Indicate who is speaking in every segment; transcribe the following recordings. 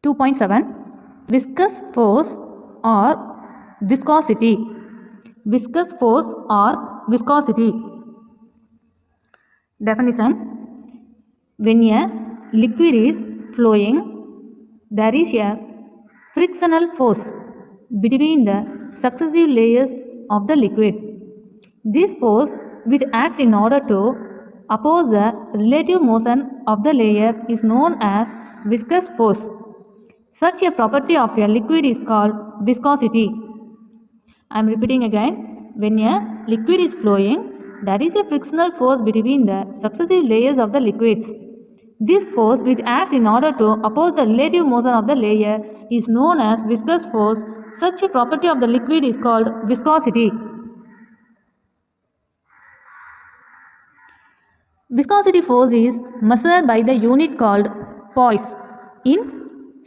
Speaker 1: 2.7 Viscous force or viscosity. Viscous force or viscosity. Definition: when a liquid is flowing, there is a frictional force between the successive layers of the liquid. This force, which acts in order to oppose the relative motion of the layer, is known as viscous force. Such a property of a liquid is called viscosity. I am repeating again. When a liquid is flowing, there is a frictional force between the successive layers of the liquids. This force, which acts in order to oppose the relative motion of the layer, is known as viscous force. Such a property of the liquid is called viscosity. Viscosity force is measured by the unit called poise in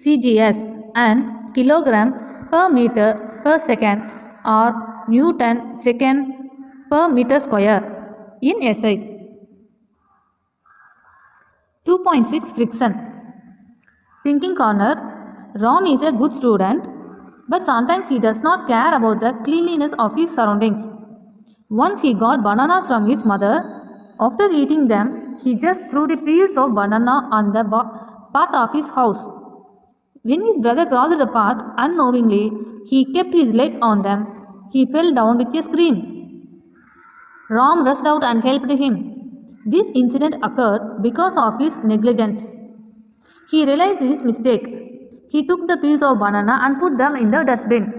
Speaker 1: CGS and kilogram per meter per second or Newton second per meter square in SI. 2.6 Friction. Thinking corner. Ram is a good student, but sometimes he does not care about the cleanliness of his surroundings. Once he got bananas from his mother. After eating them, he just threw the peels of banana on the path of his house. When his brother crossed the path unknowingly, he kept his leg on them. He fell down with a scream. Ram rushed out and helped him. This incident occurred because of his negligence. He realized his mistake. He took the peels of banana and put them in the dustbin.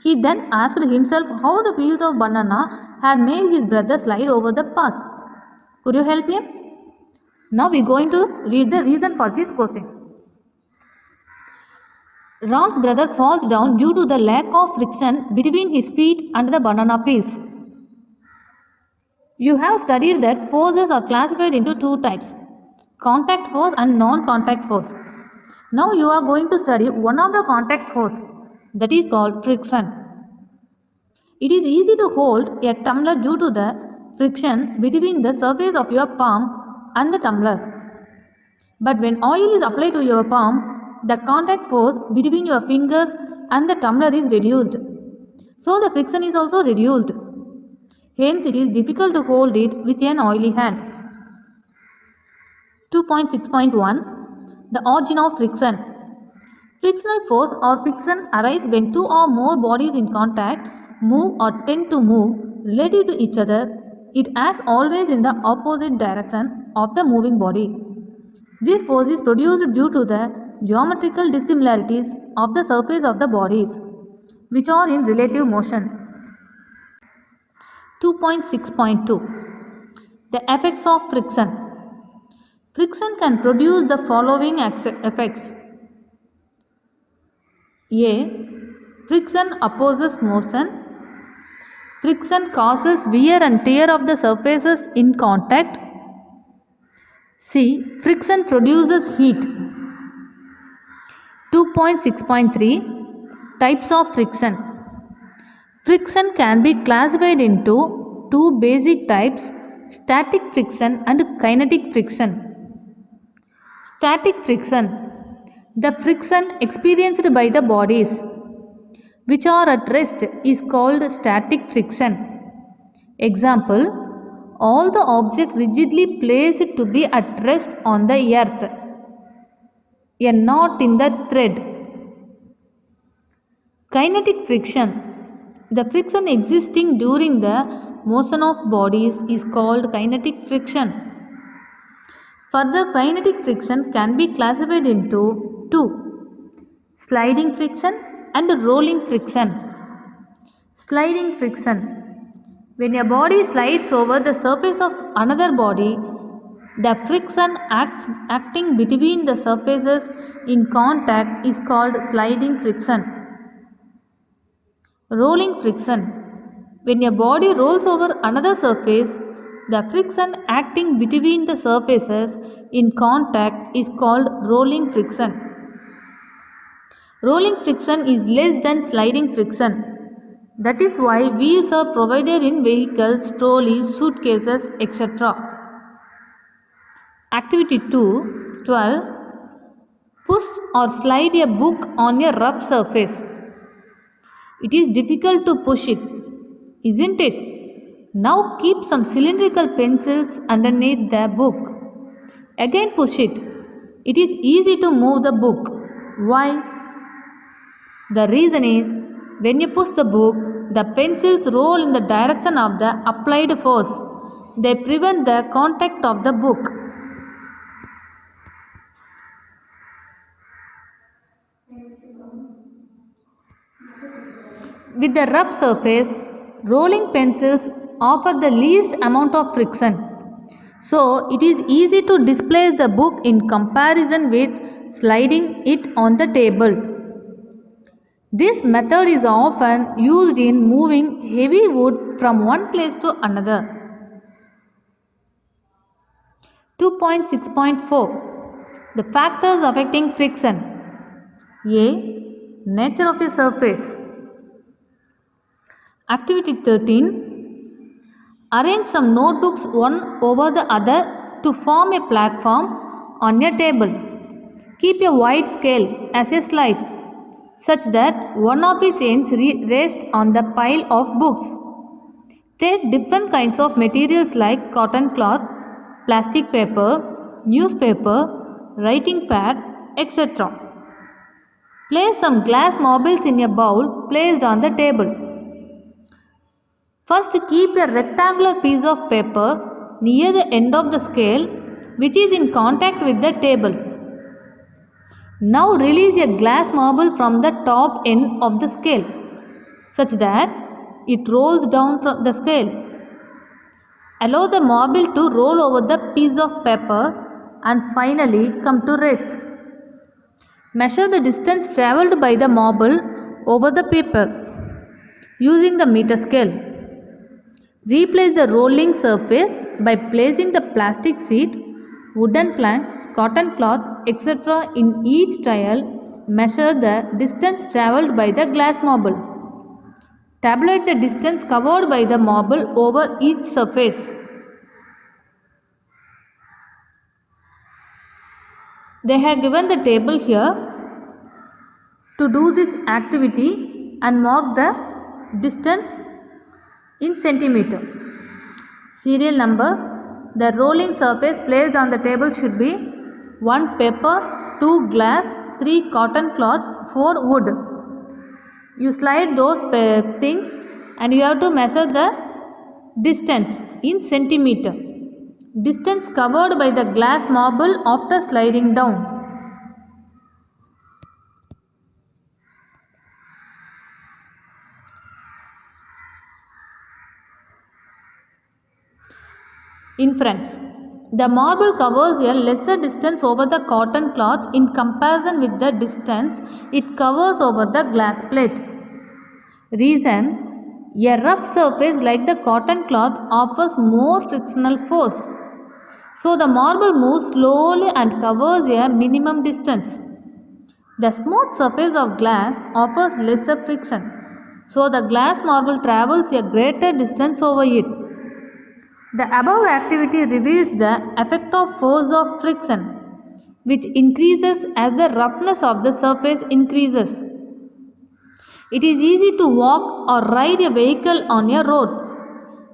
Speaker 1: He then asked himself how the peels of banana had made his brother slide over the path. Could you help him? Now we are going to read the reason for this question. Ram's brother falls down due to the lack of friction between his feet and the banana peels. You have studied that forces are classified into two types, contact force and non-contact force. Now you are going to study one of the contact force, that is called friction. It is easy to hold a tumbler due to the friction between the surface of your palm and the tumbler. But when oil is applied to your palm, the contact force between your fingers and the tumbler is reduced. So the friction is also reduced. Hence it is difficult to hold it with an oily hand. 2.6.1 The origin of friction. Frictional force or friction arise when two or more bodies in contact move or tend to move relative to each other. It acts always in the opposite direction of the moving body. This force is produced due to the geometrical dissimilarities of the surface of the bodies, which are in relative motion. 2.6.2 The effects of friction. Friction can produce the following effects. A. Friction opposes motion. Friction causes wear and tear of the surfaces in contact. C. Friction produces heat. 2.6.3 Types of friction. Friction can be classified into two basic types, static friction and kinetic friction. Static friction. The friction experienced by the bodies which are at rest is called static friction. Example, all the objects rigidly placed to be at rest on the earth, a knot in the thread. Kinetic friction. The friction existing during the motion of bodies is called kinetic friction. Further, kinetic friction can be classified into two, sliding friction and rolling friction. Sliding friction. When a body slides over the surface of another body, the friction acting between the surfaces in contact is called sliding friction. Rolling friction. When a body rolls over another surface, the friction acting between the surfaces in contact is called rolling friction. Rolling friction is less than sliding friction. That is why wheels are provided in vehicles, trolleys, suitcases, etc. Activity 2, 12. Push or slide a book on a rough surface. It is difficult to push it, isn't it? Now keep some cylindrical pencils underneath the book. Again push it. It is easy to move the book. Why? The reason is when you push the book, the pencils roll in the direction of the applied force. They prevent the contact of the book. With the rough surface, rolling pencils offer the least amount of friction. So it is easy to displace the book in comparison with sliding it on the table. This method is often used in moving heavy wood from one place to another. 2.6.4 The factors affecting friction. A. Nature of a surface. Activity 13. Arrange some notebooks one over the other to form a platform on a table. Keep a wide scale as a slide such that one of its ends rests on the pile of books. Take different kinds of materials like cotton cloth, plastic paper, newspaper, writing pad, etc. Place some glass marbles in a bowl placed on the table. First, keep a rectangular piece of paper near the end of the scale which is in contact with the table. Now release a glass marble from the top end of the scale such that it rolls down from the scale. Allow the marble to roll over the piece of paper and finally come to rest. Measure the distance travelled by the marble over the paper using the meter scale. Replace the rolling surface by placing the plastic sheet, wooden plank, cotton cloth, etc. in each trial. Measure the distance travelled by the glass marble. Tabulate the distance covered by the marble over each surface. They have given the table here to do this activity and mark the distance in centimeter. Serial number. The rolling surface placed on the table should be 1 paper, 2 glass, 3 cotton cloth, 4 wood. You slide those things and you have to measure the distance in centimeter. Distance covered by the glass marble after sliding down. Inference. The marble covers a lesser distance over the cotton cloth in comparison with the distance it covers over the glass plate. Reason. A rough surface like the cotton cloth offers more frictional force. So the marble moves slowly and covers a minimum distance. The smooth surface of glass offers lesser friction. So the glass marble travels a greater distance over it. The above activity reveals the effect of force of friction, which increases as the roughness of the surface increases. It is easy to walk or ride a vehicle on a road,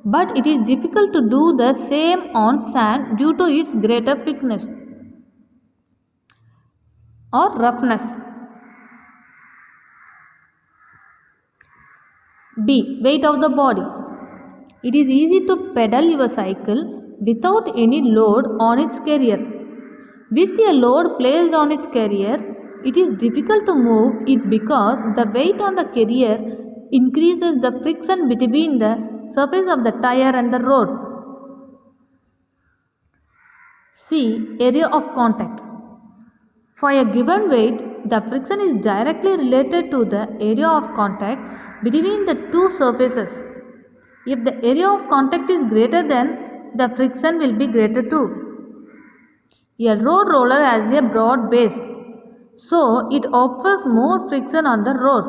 Speaker 1: but it is difficult to do the same on sand due to its greater thickness or roughness. B. Weight of the body. It is easy to pedal your cycle without any load on its carrier. With a load placed on its carrier, it is difficult to move it because the weight on the carrier increases the friction between the surface of the tire and the road. C. Area of contact. For a given weight, the friction is directly related to the area of contact between the two surfaces. If the area of contact is greater, then the friction will be greater too. A road roller has a broad base, so it offers more friction on the road.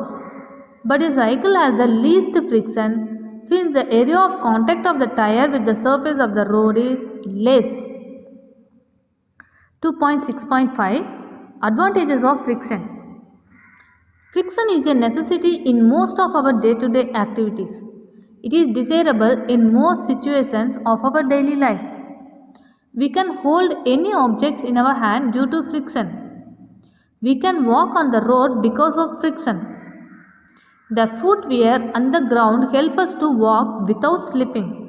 Speaker 1: But a cycle has the least friction since the area of contact of the tire with the surface of the road is less. 2.6.5 Advantages of friction. Friction is a necessity in most of our day-to-day activities. It is desirable in most situations of our daily life. We can hold any objects in our hand due to friction. We can walk on the road because of friction. The footwear on the ground help us to walk without slipping.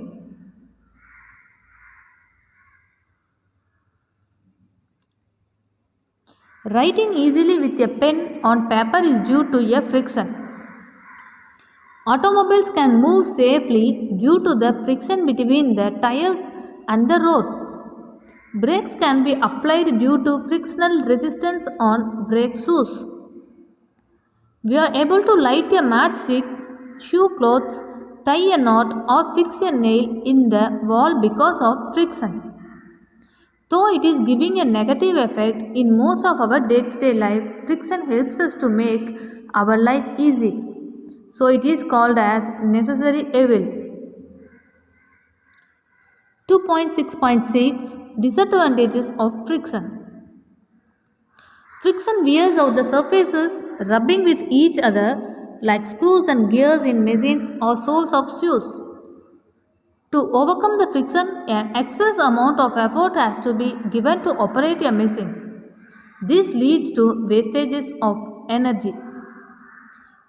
Speaker 1: Writing easily with a pen on paper is due to a friction. Automobiles can move safely due to the friction between the tires and the road. Brakes can be applied due to frictional resistance on brake shoes. We are able to light a matchstick, shoe clothes, tie a knot, or fix a nail in the wall because of friction. Though it is giving a negative effect in most of our day-to-day life, friction helps us to make our life easy. So it is called as necessary evil. 2.6.6 Disadvantages of friction. Friction wears out the surfaces rubbing with each other like screws and gears in machines or soles of shoes. To overcome the friction, an excess amount of effort has to be given to operate a machine. This leads to wastages of energy.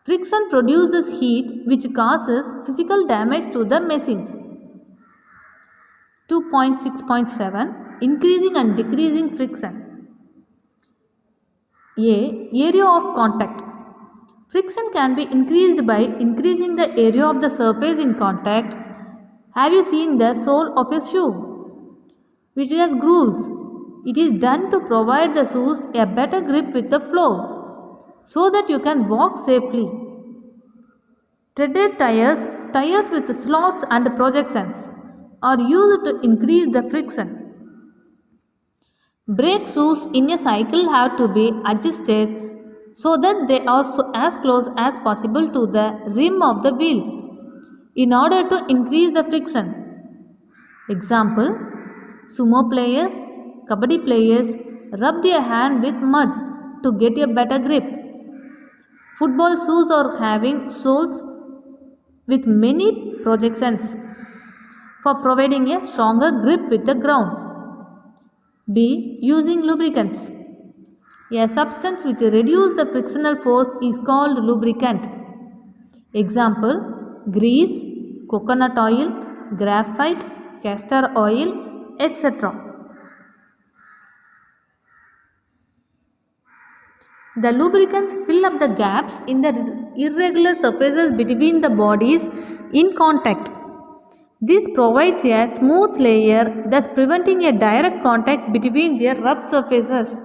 Speaker 1: Friction produces heat which causes physical damage to the machines. 2.6.7 Increasing and decreasing friction. A. Area of contact. Friction can be increased by increasing the area of the surface in contact. Have you seen the sole of a shoe, which has grooves? It is done to provide the shoes a better grip with the floor, so that you can walk safely. Treaded tires with slots and projections, are used to increase the friction. Brake shoes in a cycle have to be adjusted so that they are as close as possible to the rim of the wheel in order to increase the friction. Example, sumo players, kabaddi players rub their hand with mud to get a better grip. Football shoes are having soles with many projections for providing a stronger grip with the ground. B. Using lubricants. A substance which reduces the frictional force is called lubricant. Example, grease, coconut oil, graphite, castor oil, etc. The lubricants fill up the gaps in the irregular surfaces between the bodies in contact. This provides a smooth layer, thus preventing a direct contact between their rough surfaces.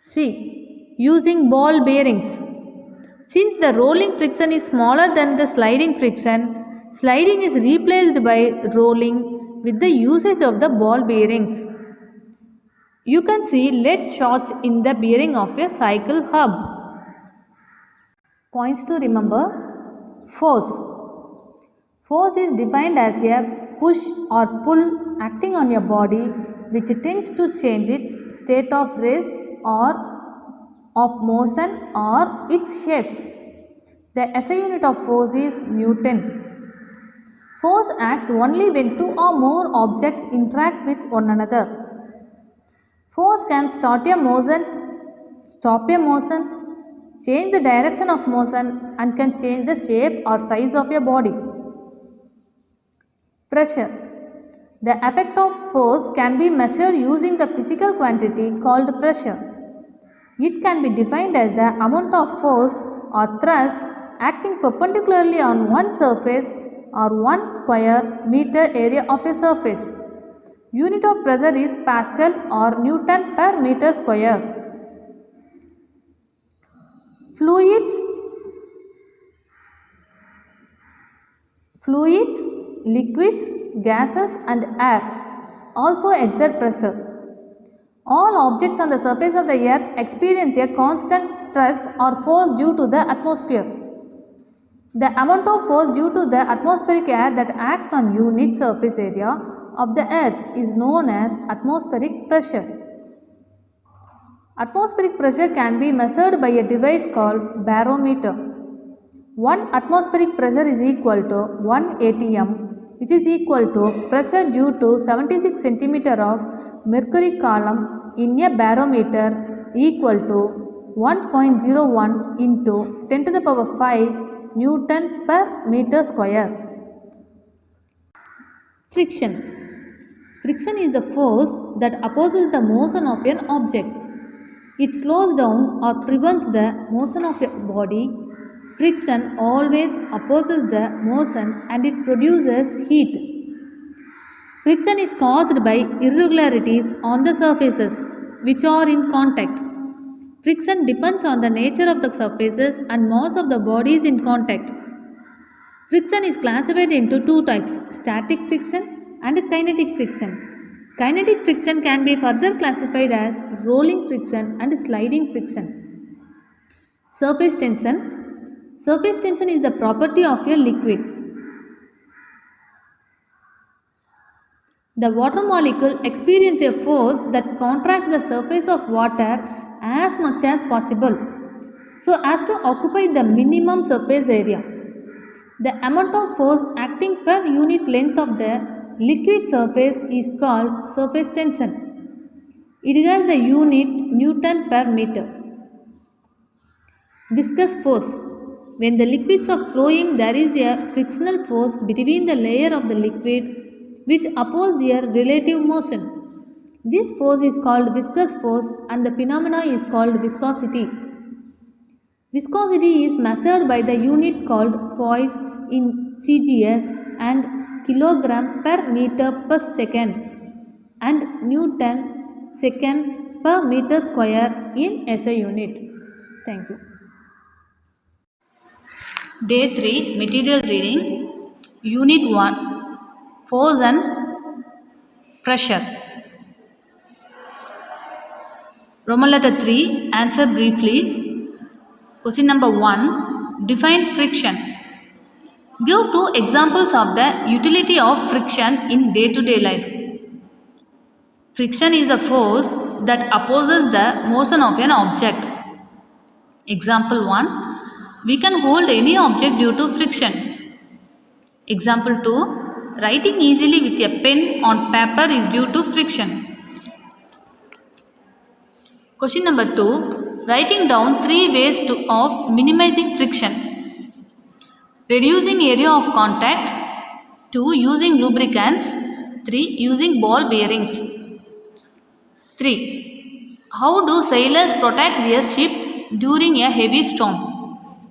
Speaker 1: C. Using ball bearings. Since the rolling friction is smaller than the sliding friction, sliding is replaced by rolling with the usage of the ball bearings. You can see lead shots in the bearing of a cycle hub. Points to remember. Force. Force is defined as a push or pull acting on your body which tends to change its state of rest or of motion or its shape. The SI unit of force is Newton. Force acts only when two or more objects interact with one another. Force can start a motion, stop a motion, change the direction of motion and can change the shape or size of your body. Pressure. The effect of force can be measured using the physical quantity called pressure. It can be defined as the amount of force or thrust acting perpendicularly on one surface or 1 square meter area of a surface. Unit of pressure is Pascal or Newton per meter square. Fluids, liquids, gases and air also exert pressure. All objects on the surface of the earth experience a constant thrust or force due to the atmosphere. The amount of force due to the atmospheric air that acts on unit surface area of the earth is known as atmospheric pressure. Atmospheric pressure can be measured by a device called barometer. 1 atmospheric pressure is equal to 1 atm, which is equal to pressure due to 76 centimeter of mercury column in a barometer equal to 1.01 into 10 to the power 5 Newton per meter square. Friction. Friction is the force that opposes the motion of an object. It slows down or prevents the motion of a body. Friction always opposes the motion and it produces heat. Friction is caused by irregularities on the surfaces which are in contact. Friction depends on the nature of the surfaces and mass of the bodies in contact. Friction is classified into two types, static friction and kinetic friction. Kinetic friction can be further classified as rolling friction and sliding friction. Surface tension. Surface tension is the property of a liquid. The water molecule experiences a force that contracts the surface of water as much as possible so as to occupy the minimum surface area. The amount of force acting per unit length of the liquid surface is called surface tension. It has the unit Newton per meter. Viscous force. When the liquids are flowing, there is a frictional force between the layer of the liquid which oppose their relative motion. This force is called viscous force and the phenomena is called viscosity. Viscosity is measured by the unit called poise in CGS and kilogram per meter per second and Newton second per meter square in SI unit. Thank you.
Speaker 2: Day 3 Material Reading. Unit 1 Force and Pressure. Roman letter 3 Answer briefly. Question number 1 Define friction. Give 2 examples of the utility of friction in day-to-day life. Friction is the force that opposes the motion of an object. Example 1 We can hold any object due to friction. Example 2 Writing easily with a pen on paper is due to friction. Question number 2 Writing down 3 ways of minimizing friction. Reducing area of contact. 2 using lubricants. 3 using ball bearings. 3 How do sailors protect their ship during a heavy storm?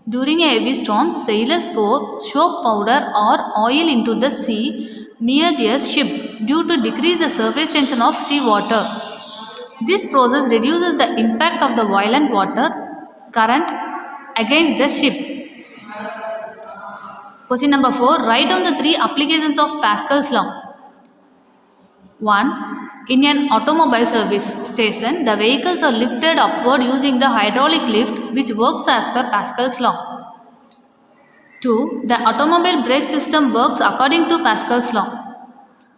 Speaker 2: During a heavy storm, sailors pour soap powder or oil into the sea near their ship due to decrease the surface tension of sea water. This process reduces the impact of the violent water current against the ship. Question number 4 Write down the 3 applications of Pascal's law. 1. In an automobile service station, the vehicles are lifted upward using the hydraulic lift which works as per Pascal's law. 2. The automobile brake system works according to Pascal's law.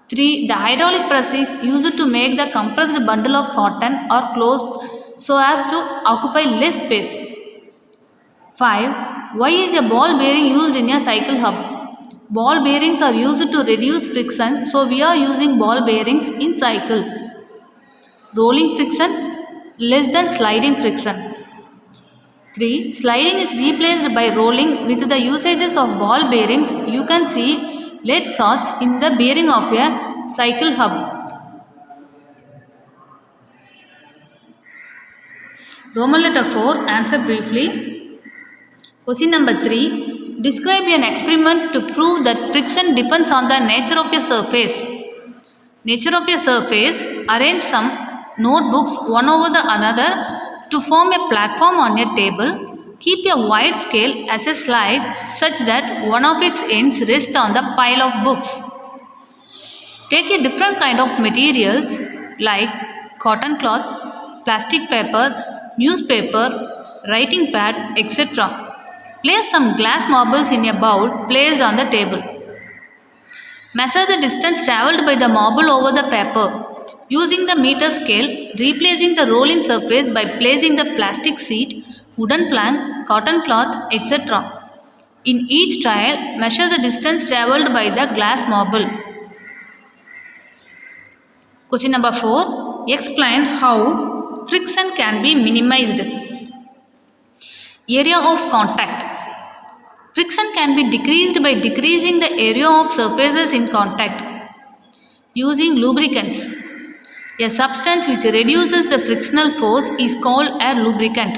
Speaker 2: 3. The hydraulic press is used to make the compressed bundle of cotton or clothes so as to occupy less space. 5. Why is a ball bearing used in a cycle hub? Ball bearings are used to reduce friction, so we are using ball bearings in cycle. Rolling friction less than sliding friction. 3. Sliding is replaced by rolling with the usages of ball bearings. You can see lead sorts in the bearing of a cycle hub. Roman letter 4 Answer briefly. Question number 3 Describe an experiment to prove that friction depends on the nature of a surface. Nature of a surface. Arrange some notebooks one over the another to form a platform on a table. Keep a wide scale as a slide such that one of its ends rests on the pile of books. Take a different kind of materials like cotton cloth, plastic paper, newspaper, writing pad, etc. Place some glass marbles in a bowl placed on the table. Measure the distance travelled by the marble over the paper. Using the meter scale, replacing the rolling surface by placing the plastic sheet, wooden plank, cotton cloth, etc. In each trial, measure the distance travelled by the glass marble. Question number 4. Explain how friction can be minimized. Area of contact. Friction can be decreased by decreasing the area of surfaces in contact. Using lubricants. A substance which reduces the frictional force is called a lubricant.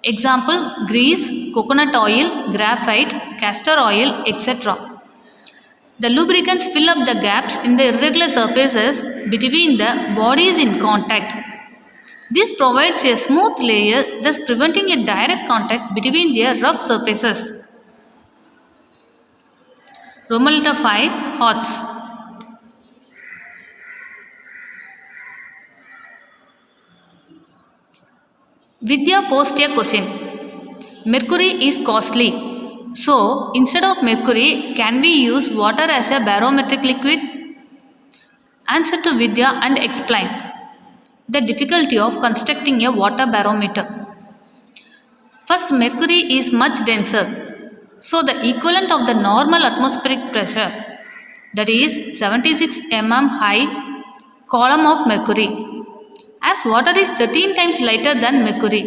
Speaker 2: Example, grease, coconut oil, graphite, castor oil, etc. The lubricants fill up the gaps in the irregular surfaces between the bodies in contact. This provides a smooth layer, thus preventing a direct contact between their rough surfaces. Roman letter 5, Hots. Vidya posed a question. Mercury is costly. So, instead of mercury, can we use water as a barometric liquid? Answer to Vidya and explain the difficulty of constructing a water barometer. First, mercury is much denser. So, the equivalent of the normal atmospheric pressure, that is 76 mm high column of mercury, as water is 13 times lighter than mercury.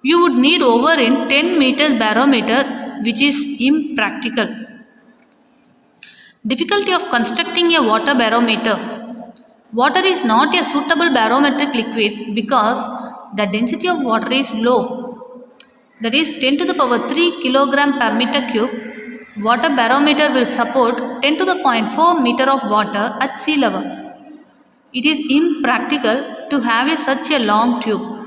Speaker 2: You would need over in 10 meters barometer, which is impractical. Difficulty of constructing a water barometer. Water is not a suitable barometric liquid because the density of water is low, that is 10 to the power 3 kilogram per meter cube. Water barometer will support 10 to the 0.4 meter of water at sea level. It is impractical to have such a long tube.